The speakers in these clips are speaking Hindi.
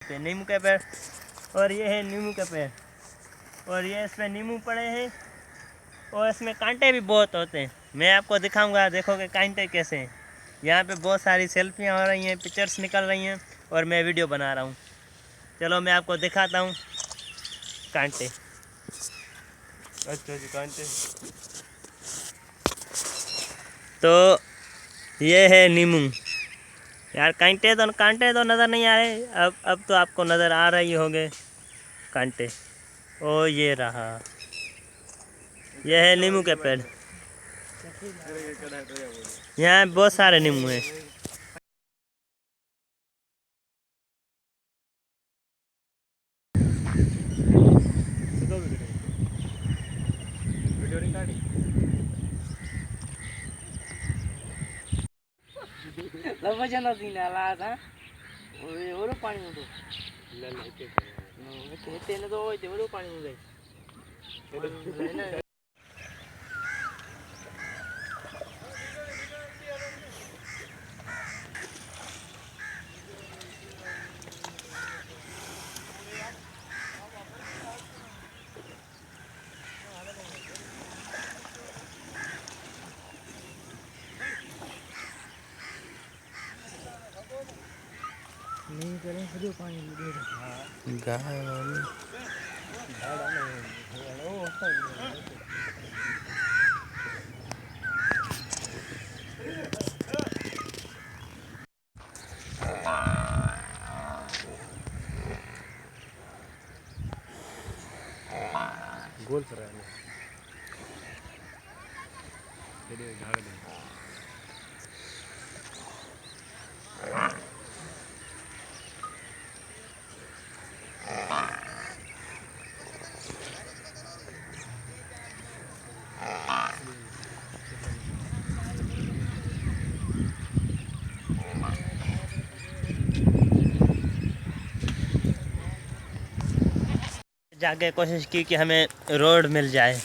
नींबू के पेड़, और ये है नींबू के पेड़, और ये इसमें नींबू पड़े हैं और इसमें कांटे भी बहुत होते हैं। मैं आपको दिखाऊंगा, देखोगे कांटे कैसे हैं। यहाँ पे बहुत सारी सेल्फियाँ हो रही हैं, पिक्चर्स निकल रही हैं और मैं वीडियो बना रहा हूँ। चलो मैं आपको दिखाता हूँ कांटे। अच्छा जी, कांटे। तो ये है नींबू। यार कांटे तो नज़र नहीं आ रहे। अब तो आपको नज़र आ रही होंगे कांटे। ओ ये रहा, ये है नींबू के पेड़। यहाँ बहुत सारे नींबू हैं। नहीं करें फिर पानी दे गोल कर रहा है झाड़ दे। जाके कोशिश की कि हमें रोड मिल जाए,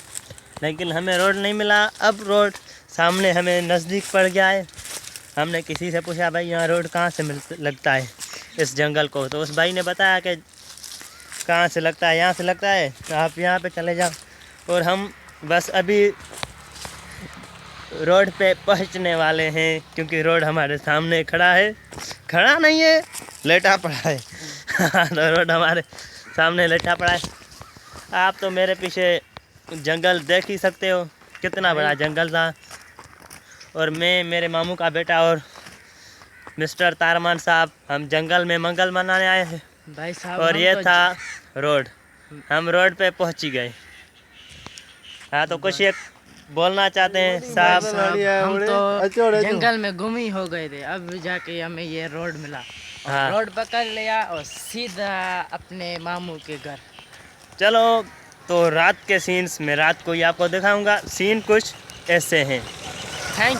लेकिन हमें रोड नहीं मिला। अब रोड सामने हमें नज़दीक पड़ गया है। हमने किसी से पूछा, भाई यहाँ रोड कहाँ से लगता है इस जंगल को, तो उस भाई ने बताया कि कहाँ से लगता है, यहाँ से लगता है, तो आप यहाँ पे चले जाओ। और हम बस अभी रोड पे पहुँचने वाले हैं, क्योंकि रोड हमारे सामने खड़ा है। खड़ा नहीं है, लेटा पड़ा है। तो रोड हमारे सामने लेटा पड़ा है। आप तो मेरे पीछे जंगल देख ही सकते हो, कितना बड़ा जंगल था। और मैं, मेरे मामू का बेटा और मिस्टर तारमान साहब, हम जंगल में मंगल मनाने आए हैं भाई साहब। और ये था रोड, हम रोड पे पहुंच ही गए। हाँ, तो कुछ एक बोलना चाहते हैं साहब? हम तो जंगल में गुम ही हो गए थे, अब जाके हमें ये रोड मिला। हाँ। रोड पकड़ लिया और सीधा अपने मामू के घर। चलो, तो रात के सीन्स में रात को ही आपको दिखाऊंगा। सीन कुछ ऐसे हैं। थैंक